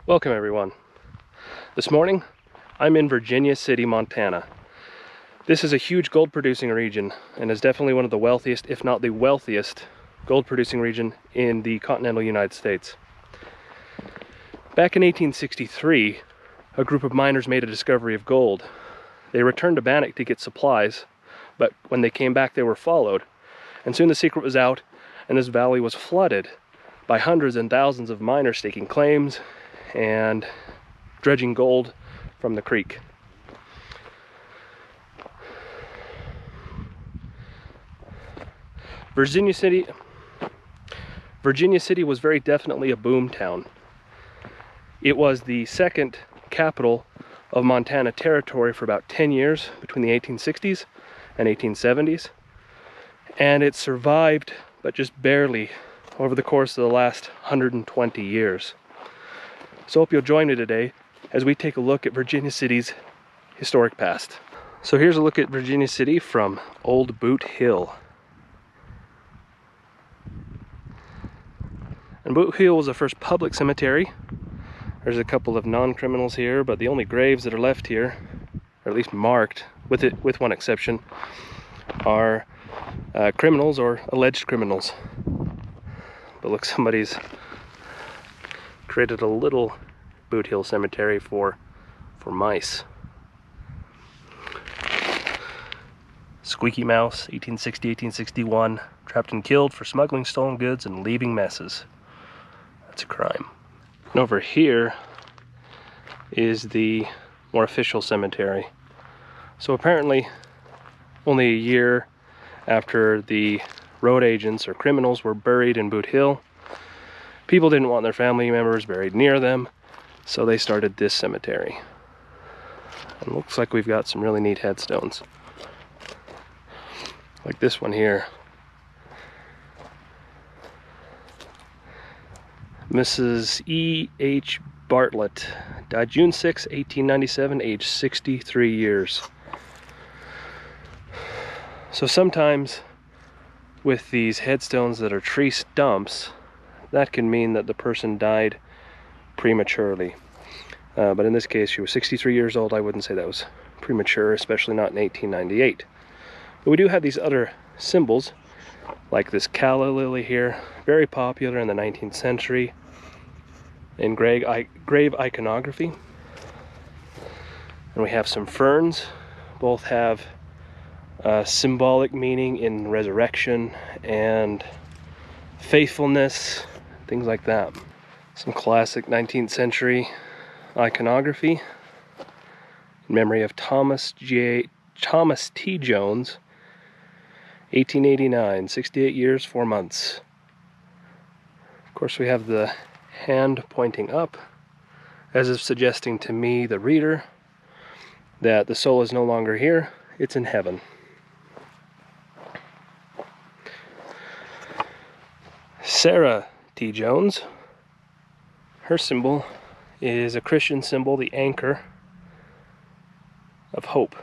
Welcome everyone. This morning I'm in Virginia City, Montana. This is a huge gold producing region and is definitely one of the wealthiest, if not the wealthiest, gold producing region in the continental United States. Back in 1863, a group of miners made a discovery of gold. They returned to Bannock to get supplies, but when they came back they were followed, and soon the secret was out and this valley was flooded by hundreds and thousands of miners staking claims and dredging gold from the creek. Virginia City was very definitely a boom town. It was the second capital of Montana Territory for about 10 years between the 1860s and 1870s, and it survived, but just barely, over the course of the last 120 years. So I hope you'll join me today as we take a look at Virginia City's historic past. So here's a look at Virginia City from Old Boot Hill. And Boot Hill was the first public cemetery. There's a couple of non-criminals here, but the only graves that are left here, or at least marked, with one exception, are criminals or alleged criminals. But look, somebody's created a little Boot Hill cemetery for mice. Squeaky Mouse, 1860-1861, trapped and killed for smuggling stolen goods and leaving messes. That's a crime. And over here is the more official cemetery. So apparently only a year after the road agents or criminals were buried in Boot Hill, people didn't want their family members buried near them, so they started this cemetery. And it looks like we've got some really neat headstones. Like this one here. Mrs. E.H. Bartlett died June 6, 1897, age 63 years. So sometimes with these headstones that are tree stumps, that can mean that the person died prematurely. But in this case, she was 63 years old. I wouldn't say that was premature, especially not in 1898. But we do have these other symbols, like this calla lily here, very popular in the 19th century in grave iconography. And we have some ferns. Both have symbolic meaning in resurrection and faithfulness, things like that. Some classic 19th century iconography in memory of Thomas T. Jones, 1889, 68 years, 4 months. Of course, we have the hand pointing up, as if suggesting to me, the reader, that the soul is no longer here, it's in heaven. Sarah T. Jones, her symbol is a Christian symbol, the anchor of hope.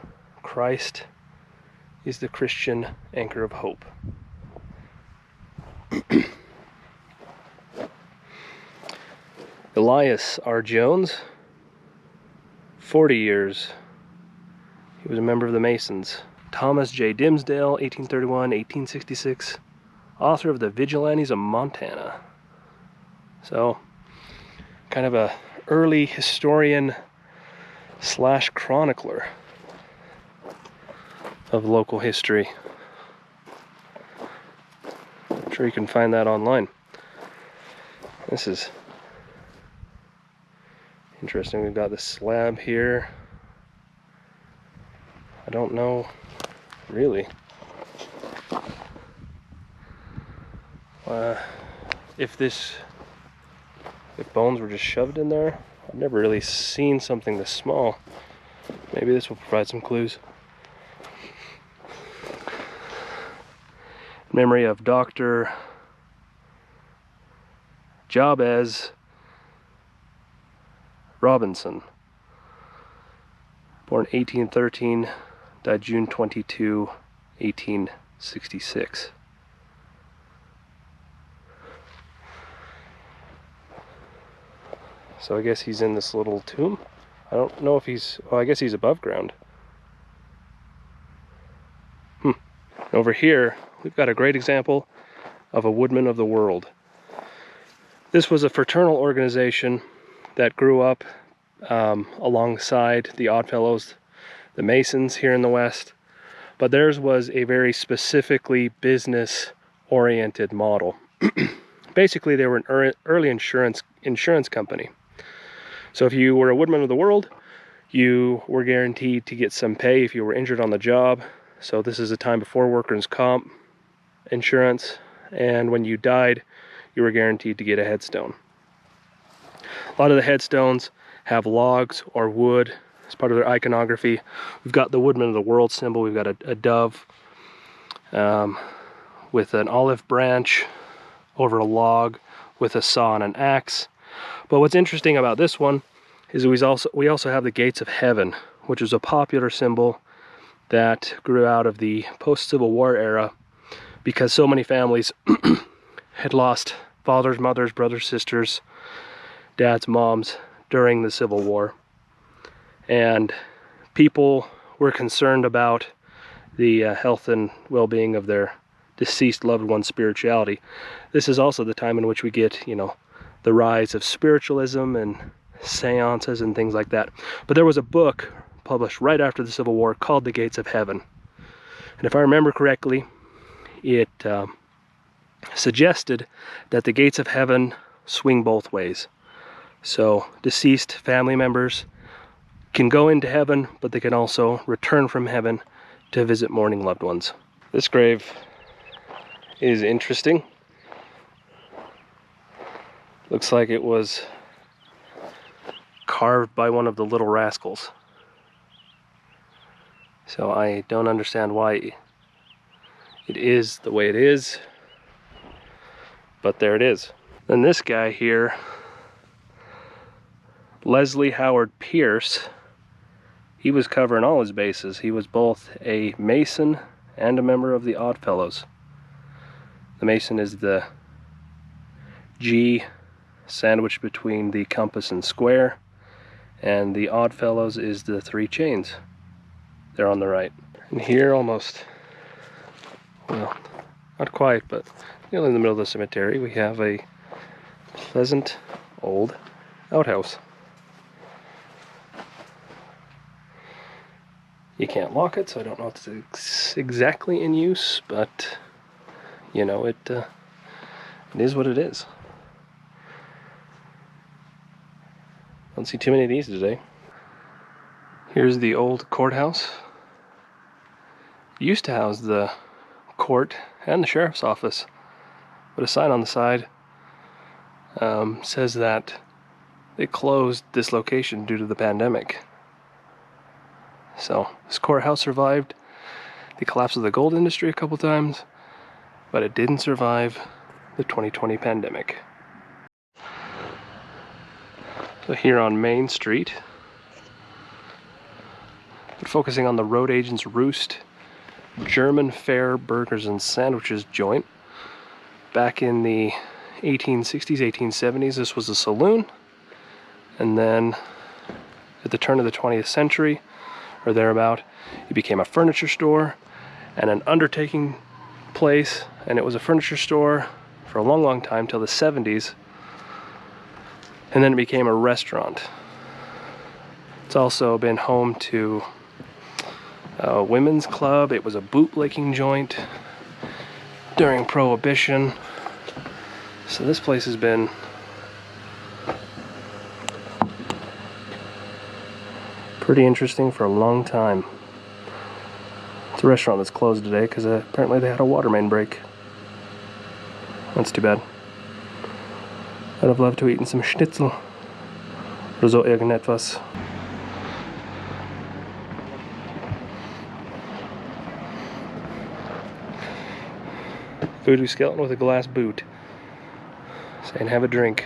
Christ is the Christian anchor of hope. Elias R. Jones, 40 years. He was a member of the Masons. Thomas J. Dimsdale, 1831-1866, author of the Vigilantes of Montana. So, kind of a early historian / chronicler of local history. I'm sure you can find that online. This is interesting. We've got this slab here. I don't know really if bones were just shoved in there. I've never really seen something this small. Maybe this will provide some clues. In memory of Dr. Jabez Robinson, born 1813, died June 22, 1866. So I guess he's in this little tomb. I don't know if he's, well, I guess he's above ground. Over here, we've got a great example of a woodman of the world. This was a fraternal organization that grew up alongside the Oddfellows, the Masons here in the West, but theirs was a very specifically business-oriented model. Basically, they were an early insurance company. So if you were a woodman of the world, you were guaranteed to get some pay if you were injured on the job. So this is a time before workers' comp insurance, and when you died, you were guaranteed to get a headstone. A lot of the headstones have logs or wood as part of their iconography. We've got the Woodman of the World symbol. We've got a dove with an olive branch over a log with a saw and an axe. But what's interesting about this one is we also have the gates of heaven, which is a popular symbol that grew out of the post-Civil War era because so many families had lost fathers, mothers, brothers, sisters, dads, moms during the Civil War. And people were concerned about the health and well-being of their deceased loved one's spirituality. This is also the time in which we get, you know, the rise of spiritualism and seances and things like that. But there was a book published right after the Civil War called The Gates of Heaven. And if I remember correctly, it suggested that the gates of heaven swing both ways. So deceased family members can go into heaven, but they can also return from heaven to visit mourning loved ones. This grave is interesting. Looks like it was carved by one of the little rascals. So I don't understand why it is the way it is, but there it is. Then this guy here, Leslie Howard Pierce, he was covering all his bases. He was both a Mason and a member of the Oddfellows. The Mason is the G sandwiched between the compass and square, and the Oddfellows is the three chains. They're on the right. And here almost, well, not quite, but nearly in the middle of the cemetery, we have a pleasant old outhouse. You can't lock it, so I don't know if it's exactly in use, but you know, it is what it is. Don't see too many of these today. Here's the old courthouse. It used to house the court and the sheriff's office, but a sign on the side says that they closed this location due to the pandemic. So this courthouse survived the collapse of the gold industry a couple times, but it didn't survive the 2020 pandemic. So here on Main Street, but focusing on the road agent's Roost German fare burgers and sandwiches joint. Back in the 1860s, 1870s, this was a saloon, and then at the turn of the 20th century or thereabout, it became a furniture store and an undertaking place, and it was a furniture store for a long time till the 70s, and then it became a restaurant. It's also been home to a women's club. It was a bootlicking joint during Prohibition. So this place has been pretty interesting for a long time. It's a restaurant that's closed today because apparently they had a water main break. That's too bad. I'd have loved to have eaten some schnitzel oder so irgendetwas. Voodoo skeleton with a glass boot, saying have a drink.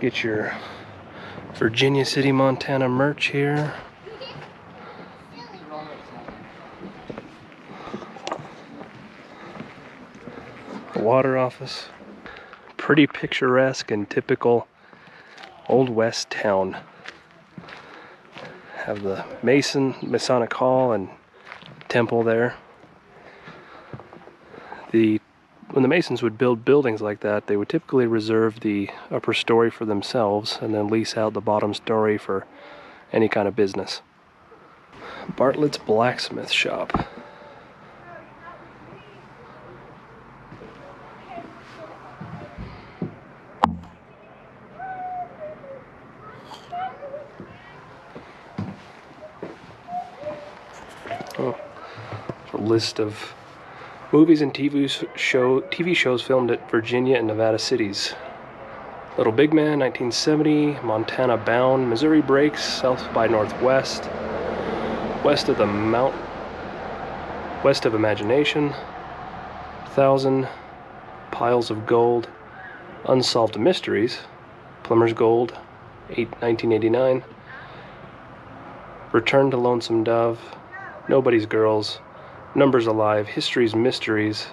Get your Virginia City, Montana merch here. The water office. Pretty picturesque and typical Old West town. Have the Masonic Hall and temple there. When the Masons would build buildings like that, they would typically reserve the upper story for themselves and then lease out the bottom story for any kind of business. Bartletts Blacksmith Shop. Oh, a list of movies and TV shows filmed at Virginia and Nevada cities. Little Big Man, 1970, Montana Bound, Missouri Breaks, South by Northwest, West of Imagination, 1000, Piles of Gold, Unsolved Mysteries, Plumber's Gold, 1989, Return to Lonesome Dove, Nobody's Girls, Numbers Alive, History's Mysteries,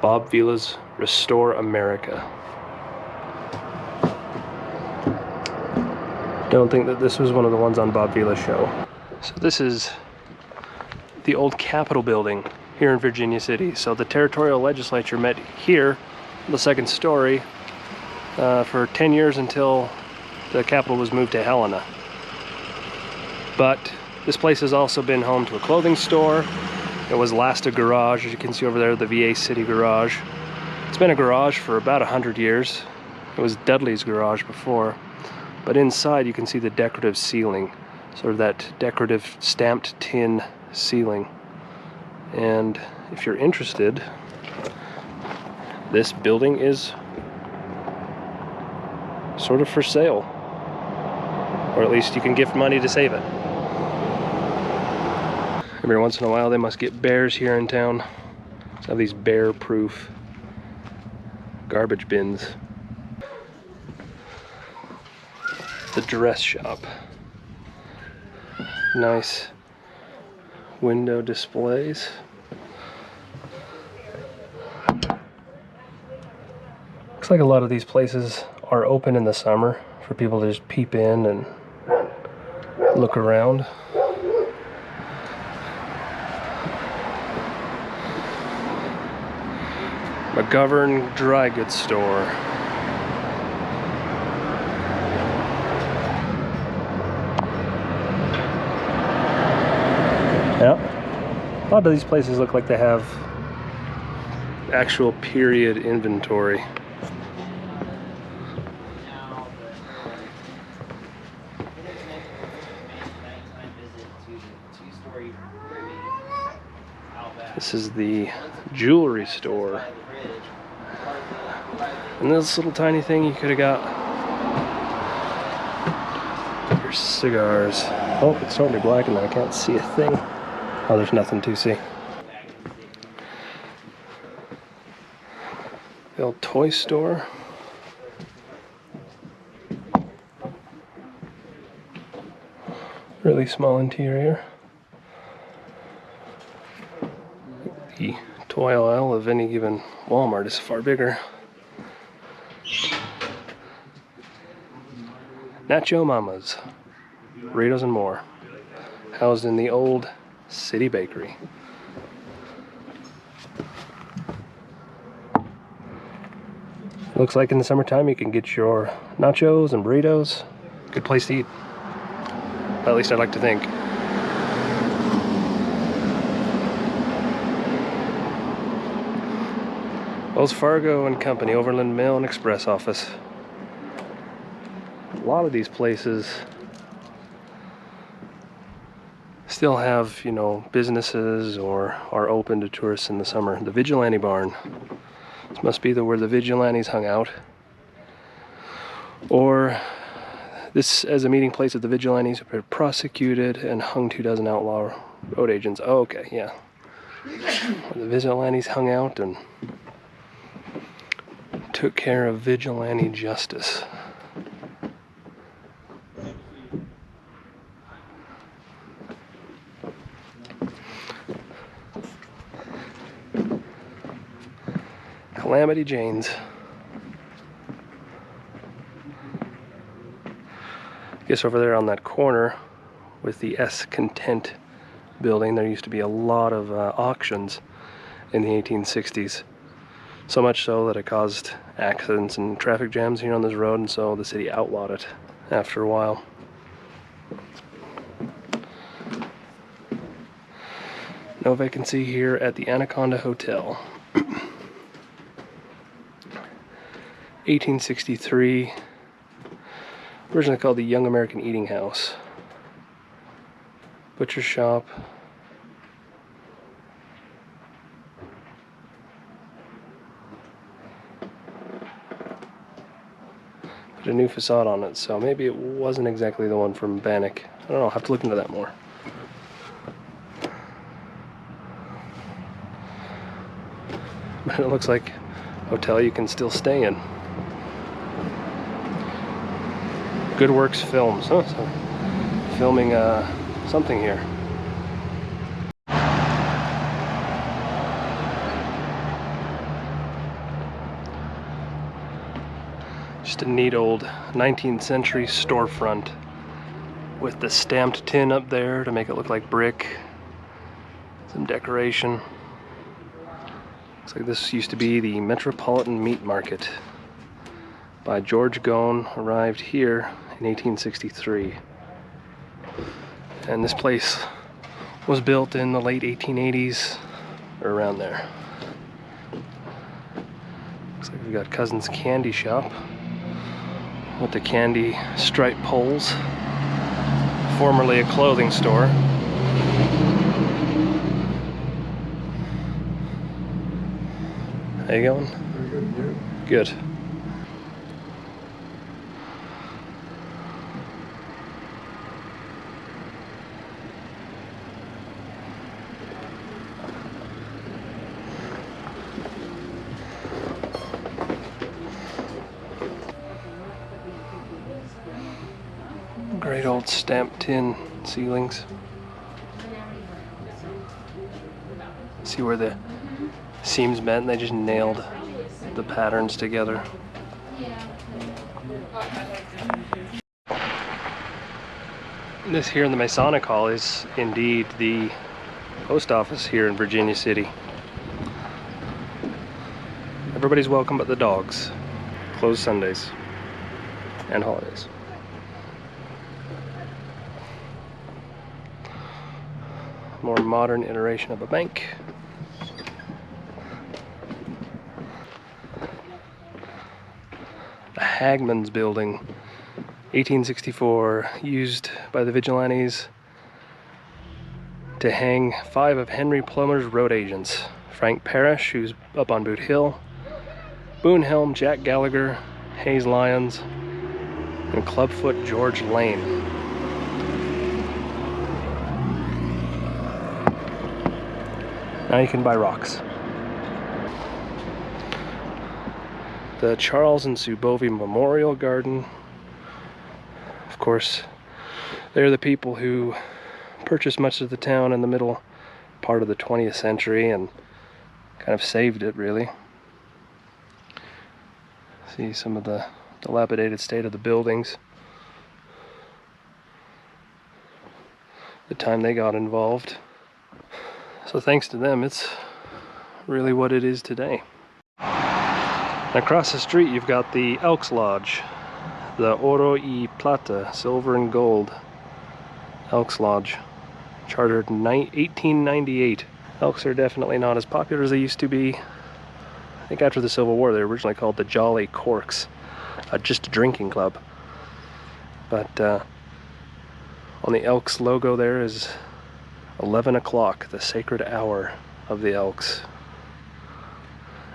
Bob Vila's Restore America. Don't think that this was one of the ones on Bob Vila's show. So this is the old Capitol building here in Virginia City. So the territorial legislature met here, the second story, for 10 years until the Capitol was moved to Helena. But this place has also been home to a clothing store. It was last a garage, as you can see over there, the VA City Garage. It's been a garage for about 100 years. It was Dudley's garage before. But inside you can see the decorative ceiling, sort of that decorative stamped tin ceiling. And if you're interested, this building is sort of for sale. Or at least you can gift money to save it. Every once in a while they must get bears here in town. So have these bear-proof garbage bins. The dress shop. Nice window displays. Looks like a lot of these places are open in the summer for people to just peep in and look around. McGovern Dry Goods Store. Yep. A lot of these places look like they have actual period inventory. This is the jewelry store. And this little tiny thing you could have got your cigars. Oh, it's starting to blacken and I can't see a thing. Oh, there's nothing to see. The old toy store. Really small interior. The toy aisle of any given Walmart is far bigger. Nacho Mamas, burritos and more, housed in the old city bakery. Looks like in the summertime you can get your nachos and burritos. Good place to eat. At least I'd like to think. Wells Fargo and Company, Overland Mail and Express Office. A lot of these places still have, you know, businesses or are open to tourists in the summer. The Vigilante Barn. This must be where the vigilantes hung out. Or this as a meeting place of the vigilantes who were prosecuted and hung 24 outlaw road agents. Oh, okay, yeah. The vigilantes hung out and took care of vigilante justice. Calamity Jane's. I guess over there on that corner with the S Content building, there used to be a lot of auctions in the 1860s. So much so that it caused accidents and traffic jams here on this road, and so the city outlawed it after a while. No vacancy here at the Anaconda Hotel. 1863, originally called the Young American Eating House. Butcher shop. Put a new facade on it, so maybe it wasn't exactly the one from Bannock. I don't know, I'll have to look into that more. But it looks like a hotel you can still stay in. Good Works Films, huh? So filming something here. Just a neat old 19th century storefront with the stamped tin up there to make it look like brick. Some decoration. Looks like this used to be the Metropolitan Meat Market by George Gone, arrived here in 1863. And this place was built in the late 1880s, or around there. Looks like we've got Cousin's Candy Shop with the candy stripe poles, formerly a clothing store. How you going? Very good. Good. Great old stamped tin ceilings. See where the seams met and they just nailed the patterns together. This here in the Masonic Hall is indeed the post office here in Virginia City. Everybody's welcome but the dogs. Closed Sundays and holidays. More modern iteration of a bank. The Hagmans building, 1864, used by the Vigilantes to hang 5 of Henry Plummer's road agents. Frank Parrish, who's up on Boot Hill, Boone Helm, Jack Gallagher, Hayes Lyons, and Clubfoot George Lane. Now you can buy rocks. The Charles and Sue Bovi Memorial Garden. Of course, they're the people who purchased much of the town in the middle part of the 20th century and kind of saved it, really. See some of the dilapidated state of the buildings. The time they got involved. So thanks to them, it's really what it is today. And across the street, you've got the Elks Lodge, the Oro y Plata, silver and gold Elks Lodge, chartered in 1898. Elks are definitely not as popular as they used to be. I think after the Civil War, they were originally called the Jolly Corks, just a drinking club. But on the Elks logo there is 11 o'clock, the sacred hour of the Elks,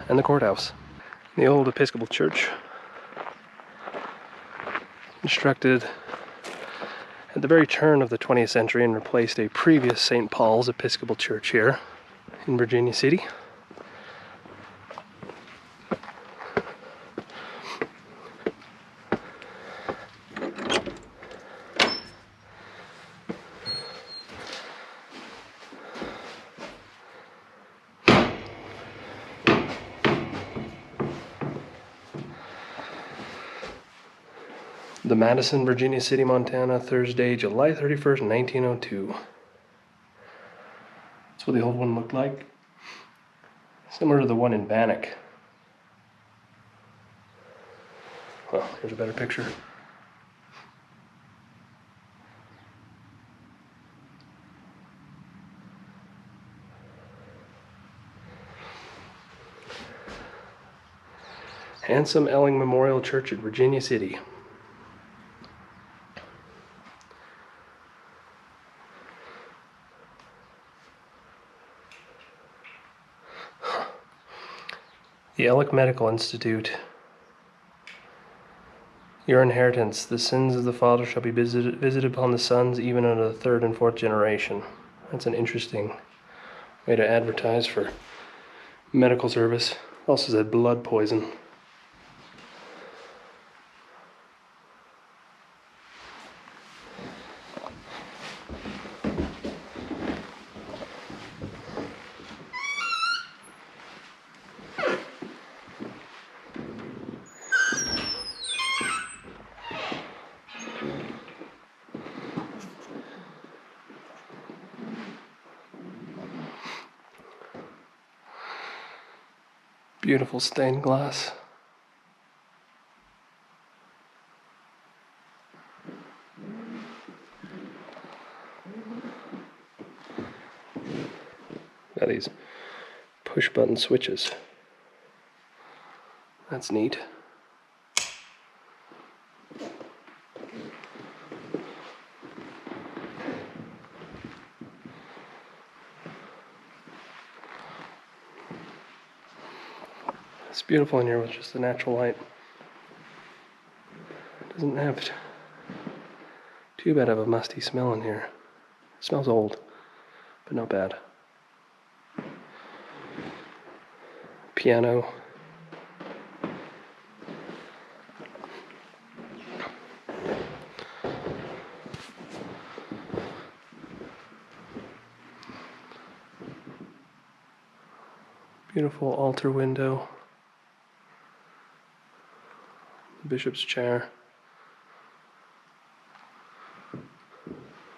and the courthouse. The old Episcopal Church, constructed at the very turn of the 20th century and replaced a previous St. Paul's Episcopal Church here in Virginia City. The Madison, Virginia City, Montana, Thursday, July 31st, 1902. That's what the old one looked like. Similar to the one in Bannock. Well, here's a better picture. Handsome Elling Memorial Church at Virginia City. The Elk Medical Institute. Your inheritance, the sins of the father shall be visited upon the sons, even unto the third and fourth generation. That's an interesting way to advertise for medical service. Also said blood poison. Beautiful stained glass. Got these push button switches. That's neat. It's beautiful in here with just the natural light. It doesn't have too bad of a musty smell in here. It smells old, but not bad. Piano. Beautiful altar window. The bishop's chair.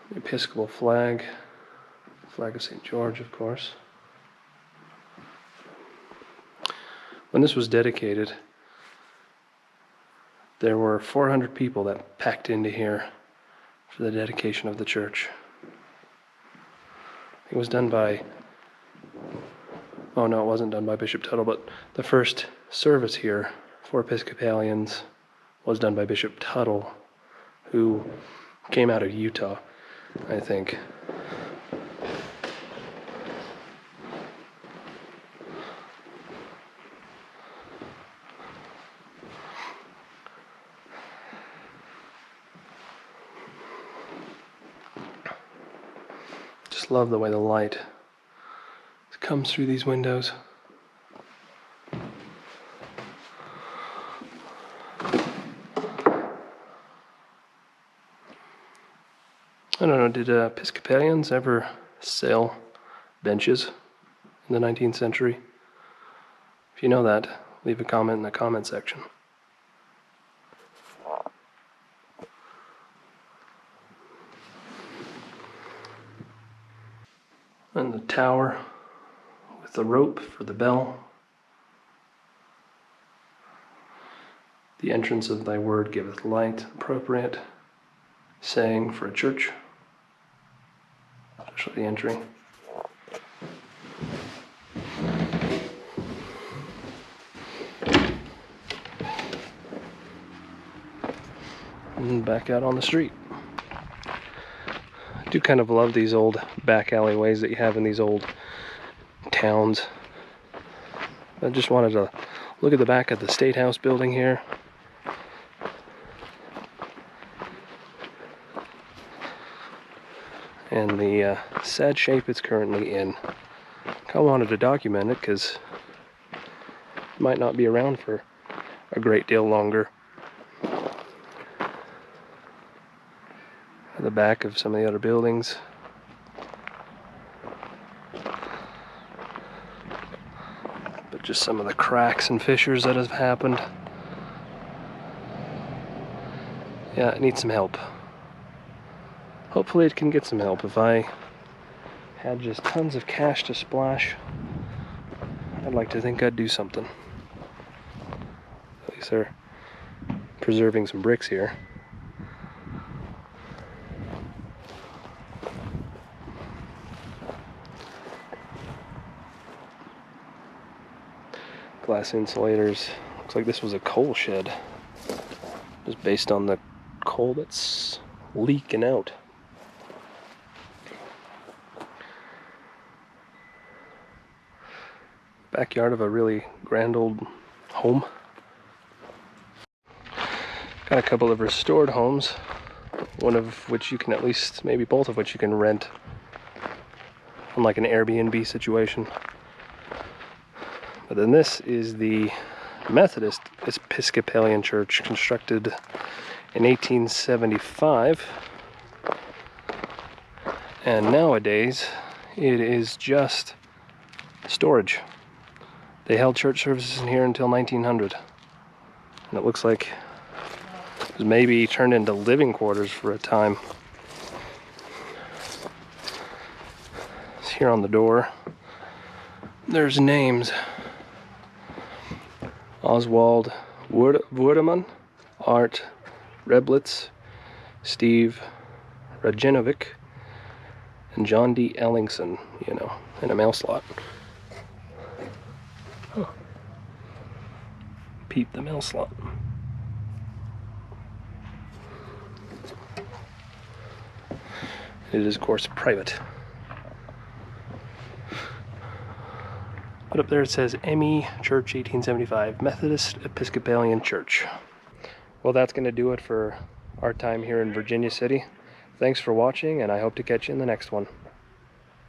The Episcopal flag. Flag of St. George, of course. When this was dedicated, there were 400 people that packed into here for the dedication of the church. It was done by, oh no, it wasn't done by Bishop Tuttle, but the first service here for Episcopalians was done by Bishop Tuttle, who came out of Utah, I think. Just love the way the light comes through these windows. I don't know, did Episcopalians ever sell benches in the 19th century? If you know that, leave a comment in the comment section. And the tower with the rope for the bell. The entrance of thy word giveth light, appropriate saying for a church. Especially the entry. And back out on the street. I do kind of love these old back alleyways that you have in these old towns. I just wanted to look at the back of the State House building here. And the sad shape it's currently in. I wanted to document it because it might not be around for a great deal longer. At the back of some of the other buildings. But just some of the cracks and fissures that have happened. Yeah, it needs some help. Hopefully it can get some help. If I had just tons of cash to splash, I'd like to think I'd do something. At least they're preserving some bricks here. Glass insulators. Looks like this was a coal shed. Just based on the coal that's leaking out. Backyard of a really grand old home. Got a couple of restored homes, one of which you can at least, maybe both of which you can rent on like an Airbnb situation. But then this is the Methodist Episcopal Church, constructed in 1875. And nowadays, it is just storage. They held church services in here until 1900. And it looks like it was maybe turned into living quarters for a time. It's here on the door. There's names. Oswald Woerdeman, Art Bartletts, Steve Rajinovic, and John D. Ellingson, you know, in a mail slot. Oh. Peep the mail slot. It is, of course, private. But up there it says M.E. Church 1875, Methodist Episcopal Church. Well, that's going to do it for our time here in Virginia City. Thanks for watching, and I hope to catch you in the next one.